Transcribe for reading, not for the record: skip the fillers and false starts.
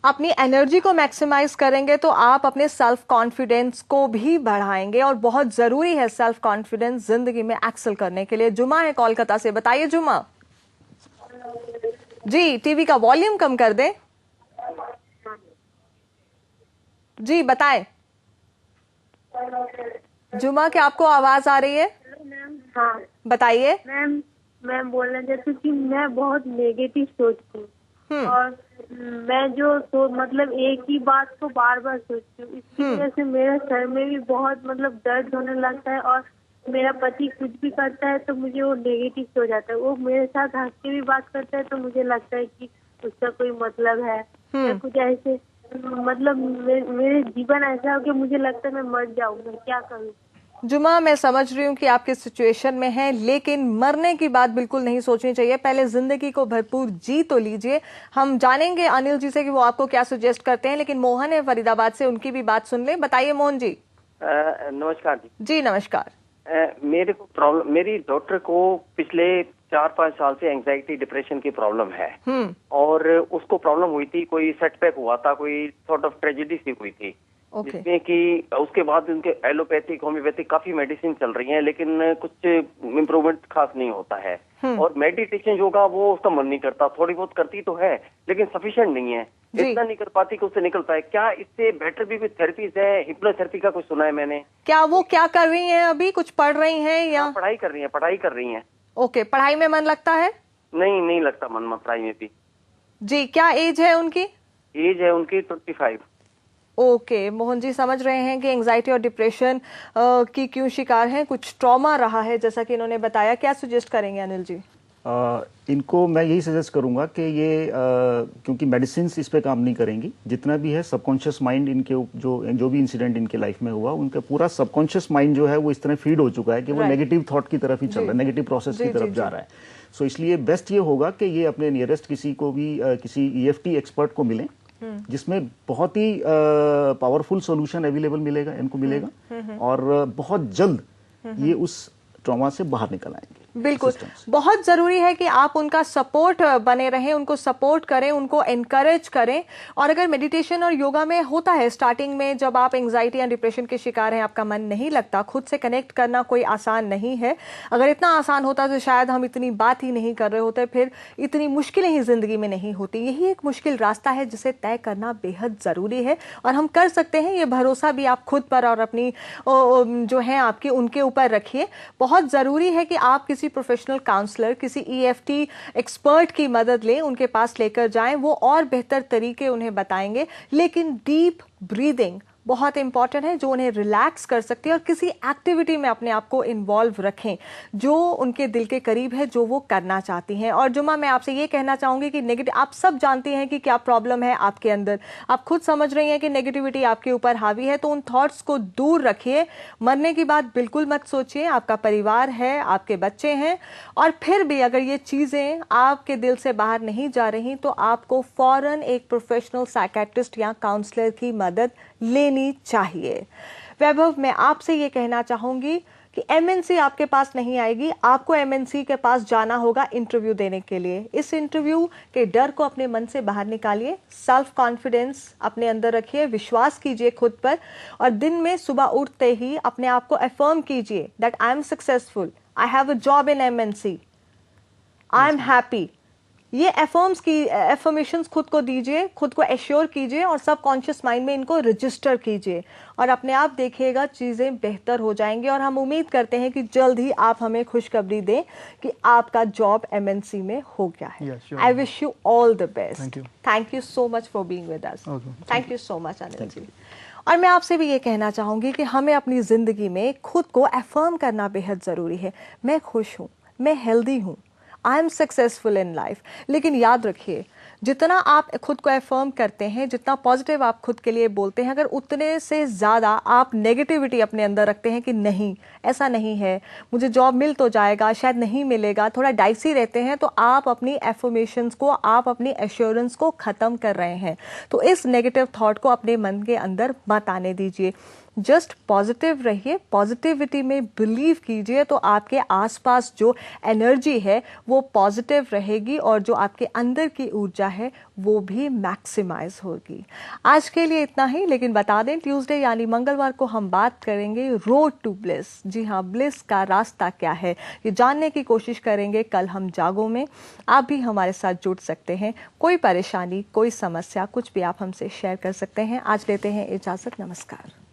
अपनी एनर्जी को मैक्सिमाइज करेंगे तो आप अपने सेल्फ कॉन्फिडेंस को भी बढ़ाएंगे, और बहुत जरूरी है सेल्फ कॉन्फिडेंस जिंदगी में एक्सेल करने के लिए। जुमा है कोलकाता से, बताइए जुमा। जी, टीवी का वॉल्यूम कम कर दें। जी बताएं जुमा, क्या आपको आवाज आ रही है? हाँ बताइए। मैम, मैं बोलना चाहती हूँ कि मैं बहुत नेगेटिव सोचती हूँ और मैं जो मतलब एक ही बात को बार बार सोचती हूँ। इसकी वजह से मेरे सर में भी बहुत मतलब दर्द होने लगता है, और मेरा पति कुछ भी करता है तो मुझे वो नेगेटिव हो जाता है। वो मेरे साथ हंस के भी बात करता है तो मुझे लगता है कि उसका कोई मतलब है या कुछ ऐसे। मतलब मेरे जीवन ऐसा हो कि मुझे लगता है मैं मर जाऊंगा, क्या करूँ? जुमा, मैं समझ रही हूँ कि आपकी सिचुएशन में है, लेकिन मरने की बात बिल्कुल नहीं सोचनी चाहिए। पहले जिंदगी को भरपूर जी तो लीजिए। हम जानेंगे अनिल जी से कि वो आपको क्या सजेस्ट करते हैं, लेकिन मोहन है फरीदाबाद से, उनकी भी बात सुन ले। बताइए मोहन जी। नमस्कार जी। जी नमस्कार। मेरे को प्रॉब्लम, मेरी डॉक्टर को पिछले 4-5 साल से एंजाइटी डिप्रेशन की प्रॉब्लम है, और उसको प्रॉब्लम हुई थी, कोई सेटबैक हुआ था, कोई सॉर्ट ऑफ ट्रेजेडी सी हुई थी, जिसमें कि उसके बाद उनके एलोपैथिक होम्योपैथिक काफी मेडिसिन चल रही हैं, लेकिन कुछ इम्प्रूवमेंट खास नहीं होता है। और मेडिटेशन योगा वो उसका मन नहीं करता, थोड़ी बहुत करती तो है लेकिन सफिशिएंट नहीं है, इतना नहीं कर पाती कि उससे निकल पाए। क्या इससे बेटर भी थेरेपीज है? हिप्नोथेरेपी का कुछ सुना है मैंने। क्या वो क्या कर रही हैं अभी? कुछ पढ़ रही हैं या पढ़ाई कर रही हैं? पढ़ाई कर रही हैं। ओके, पढ़ाई में मन लगता है? नहीं लगता मन पढ़ाई में भी। जी, क्या एज है उनकी? एज है उनकी 25। ओके मोहन जी, समझ रहे हैं कि एंजाइटी और डिप्रेशन की क्यों शिकार हैं, कुछ ट्रॉमा रहा है जैसा कि इन्होंने बताया। क्या सजेस्ट करेंगे अनिल जी? इनको मैं यही सजेस्ट करूंगा कि ये क्योंकि मेडिसिन इस पे काम नहीं करेंगी, जितना भी है सबकॉन्शियस माइंड इनके जो भी इंसिडेंट इनके लाइफ में हुआ, उनका पूरा सबकॉन्शियस माइंड जो है वो इस तरह फीड हो चुका है कि वो नेगेटिव थॉट की तरफ ही चल रहा है, नेगेटिव प्रोसेस की तरफ जा रहा है। सो इसलिए बेस्ट ये होगा कि ये अपने नियरेस्ट किसी को भी किसी EFT एक्सपर्ट को मिलें, जिसमें बहुत ही पावरफुल सॉल्यूशन अवेलेबल मिलेगा, इनको मिलेगा, और बहुत जल्द ये उस ट्रॉमा से बाहर निकल आएंगे। बिल्कुल, बहुत जरूरी है कि आप उनका सपोर्ट बने रहें, उनको सपोर्ट करें, उनको एनकरेज करें। और अगर मेडिटेशन और योगा में होता है स्टार्टिंग में, जब आप एंजाइटी या डिप्रेशन के शिकार हैं, आपका मन नहीं लगता, खुद से कनेक्ट करना कोई आसान नहीं है। अगर इतना आसान होता तो शायद हम इतनी बात ही नहीं कर रहे होते, फिर इतनी मुश्किलें ही जिंदगी में नहीं होती। यही एक मुश्किल रास्ता है जिसे तय करना बेहद जरूरी है, और हम कर सकते हैं। ये भरोसा भी आप खुद पर और अपनी जो है आपकी उनके ऊपर रखिए। बहुत जरूरी है कि आप किसी प्रोफेशनल काउंसलर, किसी EFT एक्सपर्ट की मदद लें, उनके पास लेकर जाएं, वो और बेहतर तरीके उन्हें बताएंगे। लेकिन डीप ब्रीदिंग बहुत इंपॉर्टेंट है, जो उन्हें रिलैक्स कर सकती है, और किसी एक्टिविटी में अपने आप को इन्वॉल्व रखें जो उनके दिल के करीब है, जो वो करना चाहती हैं। और जुमा, मैं आपसे ये कहना चाहूंगी कि नेगेटिव, आप सब जानते हैं कि क्या प्रॉब्लम है आपके अंदर, आप खुद समझ रही हैं कि नेगेटिविटी आपके ऊपर हावी है, तो उन थॉट्स को दूर रखिए। मरने की बात बिल्कुल मत सोचिए, आपका परिवार है, आपके बच्चे हैं, और फिर भी अगर ये चीजें आपके दिल से बाहर नहीं जा रही तो आपको फौरन एक प्रोफेशनल साइकियाट्रिस्ट या काउंसलर की मदद लेनी चाहिए। वैभव, मैं आपसे ये कहना चाहूंगी कि MNC आपके पास नहीं आएगी, आपको MNC के पास जाना होगा इंटरव्यू देने के लिए। इस इंटरव्यू के डर को अपने मन से बाहर निकालिए, सेल्फ कॉन्फिडेंस अपने अंदर रखिए, विश्वास कीजिए खुद पर, और दिन में सुबह उठते ही अपने आप को अफर्म कीजिए that I am successful, I have a job in MNC, I am happy. ये एफर्मेशंस खुद को दीजिए, खुद को एश्योर कीजिए, और सबकॉन्शियस माइंड में इनको रजिस्टर कीजिए, और अपने आप देखिएगा चीजें बेहतर हो जाएंगी। और हम उम्मीद करते हैं कि जल्द ही आप हमें खुशखबरी दें कि आपका जॉब MNC में हो गया है। I wish you all the best. Thank you so much for being with us. Thank you so much Anil ji. और मैं आपसे भी ये कहना चाहूंगी कि हमें अपनी जिंदगी में खुद को अफर्म करना बेहद जरूरी है। मैं खुश हूं, मैं हेल्दी हूं, I am successful in life. लेकिन याद रखिए, जितना आप खुद को अफर्म करते हैं, जितना पॉजिटिव आप खुद के लिए बोलते हैं, अगर उतने से ज़्यादा आप नेगेटिविटी अपने अंदर रखते हैं कि नहीं ऐसा नहीं है, मुझे जॉब मिल तो जाएगा, शायद नहीं मिलेगा, थोड़ा डाइसी रहते हैं, तो आप अपनी एफर्मेशंस को, आप अपनी एश्योरेंस को ख़त्म कर रहे हैं। तो इस नेगेटिव थॉट को अपने मन के अंदर मत आने दीजिए। जस्ट पॉजिटिव रहिए, पॉजिटिविटी में बिलीव कीजिए, तो आपके आसपास जो एनर्जी है वो पॉजिटिव रहेगी और जो आपके अंदर की ऊर्जा है वो भी मैक्सिमाइज होगी। आज के लिए इतना ही, लेकिन बता दें ट्यूसडे यानी मंगलवार को हम बात करेंगे रोड टू ब्लिस। जी हाँ, ब्लिस का रास्ता क्या है ये जानने की कोशिश करेंगे कल हम जागो में। आप भी हमारे साथ जुड़ सकते हैं, कोई परेशानी, कोई समस्या, कुछ भी आप हमसे शेयर कर सकते हैं। आज लेते हैं इजाजत, नमस्कार।